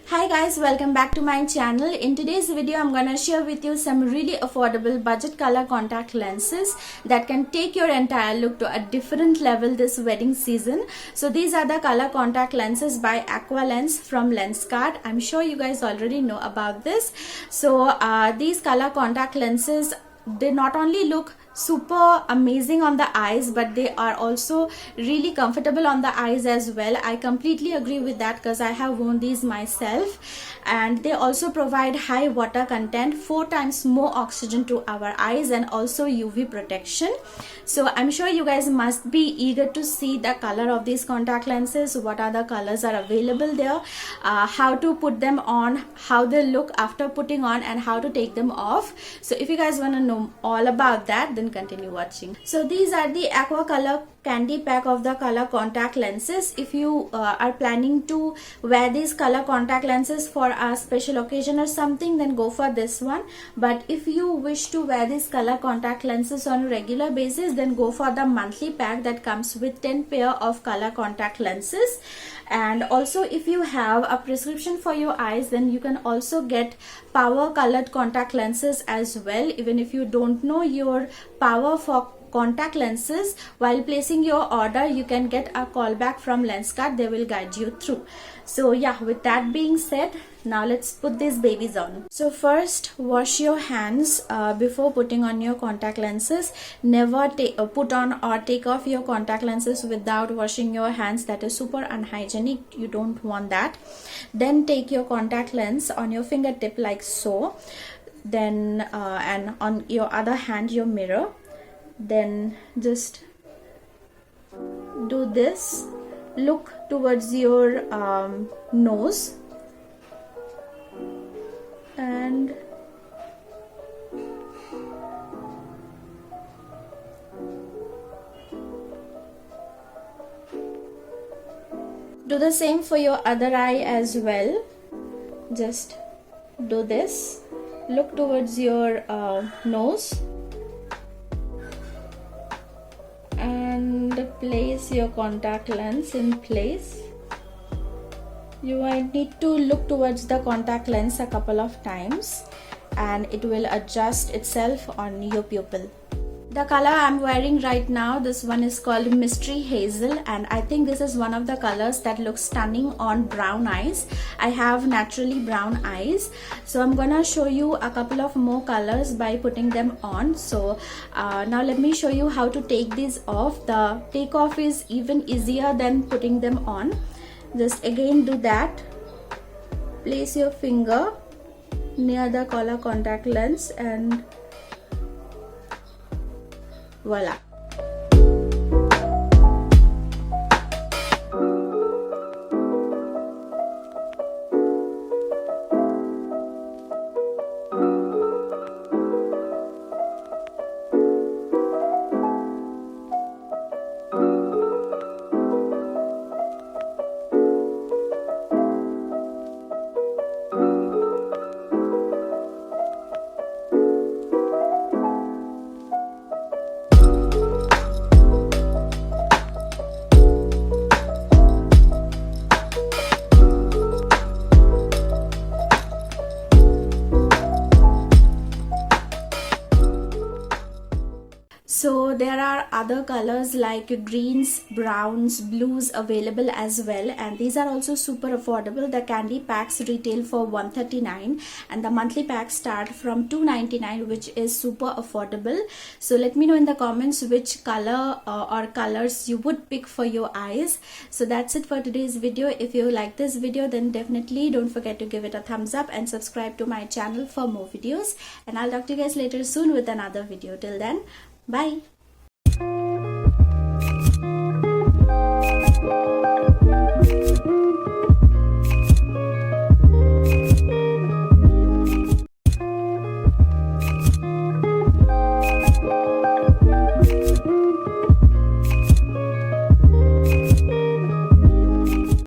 Hi guys, welcome back to my channel. In today's video I'm gonna share with you some really affordable budget color contact lenses that can take your entire look to a different level this wedding season. So these are the color contact lenses by Aquacolor from Lense. I'm sure you guys already know about this. So these color contact lenses, they not only look super amazing on the eyes, but they are also really comfortable on the eyes as well. I completely agree with that because I have worn these myself, and they also provide high water content, 4 times more oxygen to our eyes, and also UV protection. So I'm sure you guys must be eager to see the color of these contact lenses, what are the colors are available there, how to put them on, how they look after putting on, and how to take them off. So if you guys want to know all about that, then continue watching. So these are the Aquacolor candy pack of the color contact lenses. If you are planning to wear these color contact lenses for a special occasion or something, then go for this one. But if you wish to wear these color contact lenses on a regular basis, then go for the monthly pack that comes with 10 pair of color contact lenses. And also, if you have a prescription for your eyes, then you can also get power colored contact lenses as well. Even if you don't know your power for contact lenses, while placing your order you can get a call back from Lense. They will guide you through. So yeah, with that being said, now let's put these babies on. So first, wash your hands before putting on your contact lenses. Never put on or take off your contact lenses without washing your hands. That is super unhygienic. You don't want that. Then take your contact lens on your fingertip like so. Then and on your other hand your mirror. Then just do this. Look towards your nose and do the same for your other eye as well. Just do this. Look towards your nose and place your contact lens in place. You might need to look towards the contact lens a couple of times and it will adjust itself on your pupil. The color I'm wearing right now, this one is called Mystery Hazel, and I think this is one of the colors that looks stunning on brown eyes. I have naturally brown eyes, so I'm gonna show you a couple of more colors by putting them on. So now let me show you how to take these off. The takeoff is even easier than putting them on. Just again do that. Place your finger near the color contact lens and voila. So there are other colors like greens, browns, blues available as well, and these are also super affordable. The candy packs retail for $139 and the monthly packs start from $299, which is super affordable. So let me know in the comments which color or colors you would pick for your eyes. So that's it for today's video. If you like this video, then definitely don't forget to give it a thumbs up and subscribe to my channel for more videos, and I'll talk to you guys later soon with another video. Till then, bye.